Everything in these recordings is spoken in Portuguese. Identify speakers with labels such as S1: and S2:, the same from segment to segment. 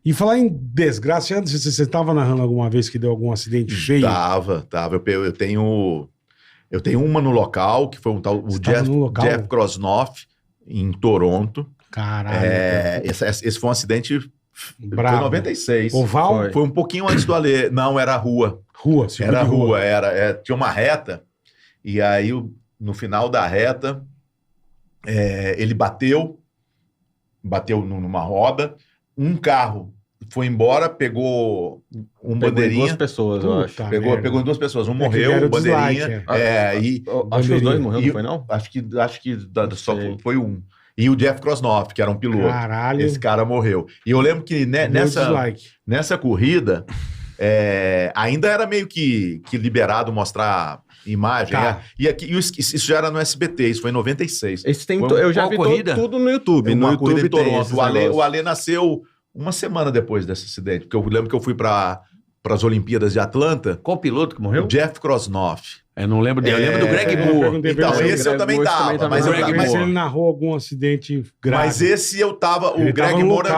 S1: E falar em desgraça, antes você estava narrando alguma vez que deu algum acidente feio?
S2: Tava. Eu tenho uma no local, que foi um tal, o Jeff Krosnoff, em Toronto.
S1: Caralho.
S2: Esse foi um acidente.
S1: Bravo.
S2: Foi em 96.
S1: Oval?
S2: Foi um pouquinho antes do Alê. Não, era rua.
S1: Rua,
S2: Era rua. Tinha uma reta. E aí, no final da reta, ele bateu numa roda. Um carro foi embora, pegou bandeirinha.
S3: Duas pessoas, eu acho.
S2: Pegou duas pessoas. Um morreu, bandeirinha.
S3: Acho que os dois morreram, não foi não?
S2: Acho que só foi um. E o Jeff Krosnoff, que era um piloto.
S1: Caralho.
S2: Esse cara morreu. E eu lembro que nessa corrida, ainda era meio que liberado mostrar imagem.
S1: Tá.
S2: Isso já era no SBT, isso foi em 96.
S3: Eu já vi tudo no YouTube.
S2: No
S3: YouTube
S2: em Toronto.
S3: tem
S2: O Alê nasceu uma semana depois desse acidente. Porque eu lembro que eu fui para as Olimpíadas de Atlanta.
S3: Qual piloto que morreu?
S2: O Jeff Krosnoff.
S3: Eu não lembro dele. Eu lembro do Greg Moore.
S2: Então, esse eu também tava. Mas
S1: ele narrou algum acidente grave.
S2: Mas esse eu tava... O Greg Moore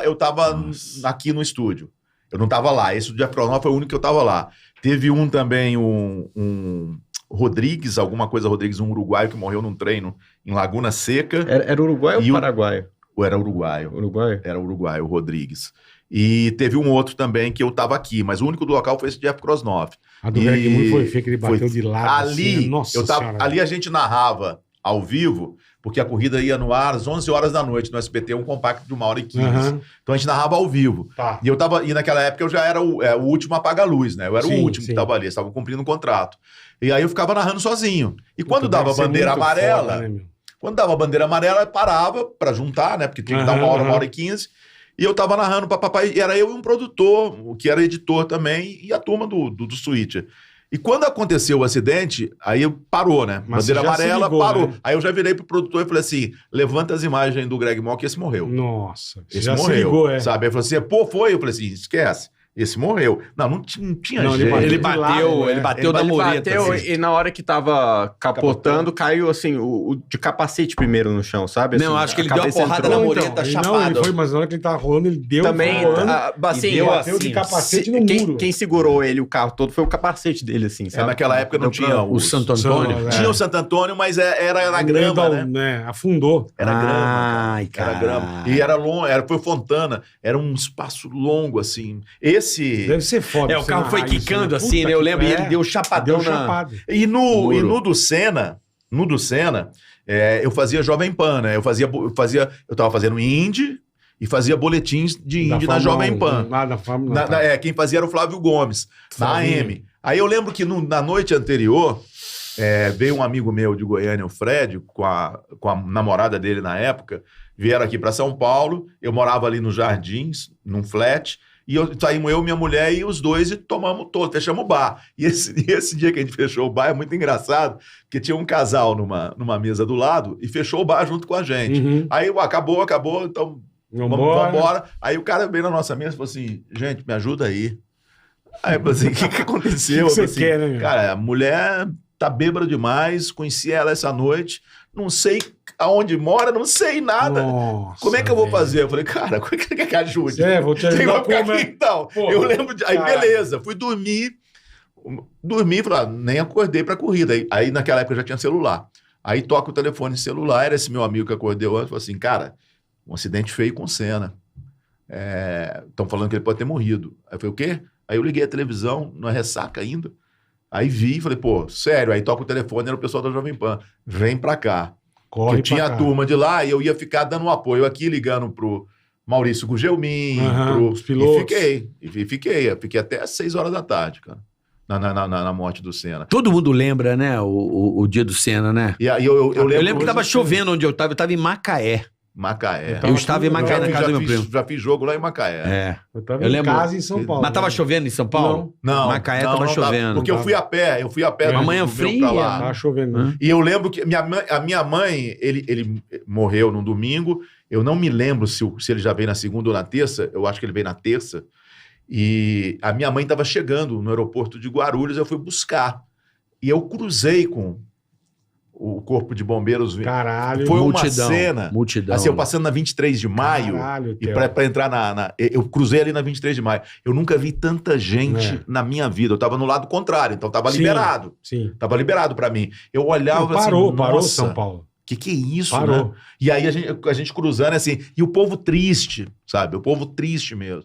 S2: eu tava aqui no estúdio. Eu não tava lá. Esse do Jeff Krosnoff foi o único que eu tava lá. Teve um também, um Rodrigues, um uruguaio que morreu num treino em Laguna Seca.
S3: Era uruguaio ou paraguaio?
S2: Ou era uruguaio?
S3: Uruguaio?
S2: Era uruguaio, o Rodrigues. E teve um outro também que eu tava aqui, mas o único do local foi esse Jeff Krosnoff.
S1: A do Greg Moore foi feio, que ele bateu de lado.
S2: Ali,
S1: assim, nossa senhora.
S2: Ali a gente narrava ao vivo, porque a corrida ia no ar às 11 horas da noite no SBT, um compacto de 1h15.
S1: Uhum.
S2: Então a gente narrava ao vivo.
S1: Tá.
S2: E naquela época eu já era o último a apagar a luz, né? Eu era o último que tava ali, estava cumprindo um contrato. E aí eu ficava narrando sozinho. E quando dava bandeira amarela,
S1: foda, né,
S2: quando dava bandeira amarela, parava pra juntar, né? Porque tinha que dar 1h15. E eu tava narrando pra papai, e era eu e um produtor, que era editor também, e a turma do Switcher. E quando aconteceu o acidente, aí parou, né?
S1: Mas
S2: bandeira amarela,
S1: ligou,
S2: parou.
S1: né?
S2: Aí eu já virei pro produtor e falei assim, levanta as imagens do Greg Moore, que esse morreu.
S1: Nossa,
S2: esse
S1: já
S2: morreu,
S1: se ligou,
S2: sabe? Aí falou assim, foi? Eu falei assim, esquece. Esse morreu. Não tinha jeito.
S3: Ele bateu da mureta.
S2: Assim.
S3: E na hora que tava capotando, caiu assim, o de capacete primeiro no chão, sabe? Assim,
S4: não, acho que ele deu uma porrada na mureta chapada.
S1: Não, ele foi, mas na hora que ele tava rolando, ele deu
S3: também,
S1: assim, bateu de capacete no muro.
S3: Quem segurou ele o carro todo foi o capacete dele, assim, sabe?
S2: Naquela época não tinha
S4: o Santo Antônio.
S2: Tinha o Santo Antônio, mas era na grama, né?
S1: Afundou.
S2: Era grama.
S4: Ai, cara.
S2: Era grama. E era longo, foi Fontana. Era um espaço longo, assim.
S1: Deve ser foda.
S4: O carro foi quicando assim, né? Eu lembro, e ele deu chapadão
S1: chapada.
S2: E no do Senna, eu fazia Jovem Pan, né? Eu tava fazendo Indy e fazia boletins de Indy na Jovem Pan. Quem fazia era o Flávio Gomes, na AM. Aí eu lembro que na noite anterior, veio um amigo meu de Goiânia, o Fred, com a namorada dele na época, vieram aqui para São Paulo, eu morava ali nos Jardins, num flat, e saímos eu, minha mulher e os dois e fechamos o bar. E esse dia que a gente fechou o bar é muito engraçado, porque tinha um casal numa mesa do lado e fechou o bar junto com a gente.
S1: Uhum.
S2: Aí acabou, então vamos embora. Aí o cara veio na nossa mesa e falou assim, gente, me ajuda aí. Aí eu falei assim, o que aconteceu?
S1: O que você quer, né?
S2: Cara, a mulher tá bêbada demais, conheci ela essa noite, não sei aonde mora, não sei nada.
S1: Nossa,
S2: como é que eu vou fazer? Eu falei, cara, como é que quer que ajude?
S1: Vou te ajudar.
S2: Então, porra, eu lembro de... Aí, beleza, fui dormir, falei, nem acordei pra corrida. Aí, naquela época, eu já tinha celular. Aí, toca o telefone celular, era esse meu amigo que acordeu antes, falou assim, cara, um acidente feio com o Senna. Estão falando que ele pode ter morrido. Aí eu falei, o quê? Aí eu liguei a televisão, na ressaca ainda. Aí vi e falei, pô, sério. Aí toca o telefone, era o pessoal da Jovem Pan. Vem pra cá.
S1: Corre
S2: eu tinha a turma de lá e eu ia ficar dando um apoio aqui, ligando pro Maurício Gugelmin,
S1: pros pilotos.
S2: E fiquei até às 6 horas da tarde, cara, na morte do Senna.
S4: Todo mundo lembra, né, o dia do Senna, né?
S2: E aí eu
S4: lembro que tava chovendo onde eu tava em Macaé.
S2: Eu
S4: estava em Macaé na casa do meu primo.
S2: Já fiz jogo lá em Macaé.
S1: Eu tava em casa em São Paulo.
S4: Mas tava chovendo em São Paulo?
S2: Não.
S4: Macaé tava chovendo.
S2: Porque eu fui a pé.
S4: Uma manhã fria.
S1: Tava chovendo.
S2: E eu lembro que a minha mãe, ele morreu num domingo. Eu não me lembro se ele já veio na segunda ou na terça. Eu acho que ele veio na terça. E a minha mãe estava chegando no aeroporto de Guarulhos. Eu fui buscar. E eu cruzei com o corpo de bombeiros...
S1: Caralho.
S2: Foi uma
S4: multidão,
S2: cena...
S4: Multidão.
S2: Assim, eu passando na 23 de maio...
S1: Caralho,
S2: e pra entrar eu cruzei ali na 23 de maio. Eu nunca vi tanta gente na minha vida. Eu tava no lado contrário, então tava liberado.
S1: Sim.
S2: Tava liberado pra mim. Eu olhava
S1: parou
S2: nossa,
S1: São Paulo.
S2: Que é isso,
S1: Parou.
S2: né? E aí a gente cruzando assim, e o povo triste, sabe? O povo triste mesmo.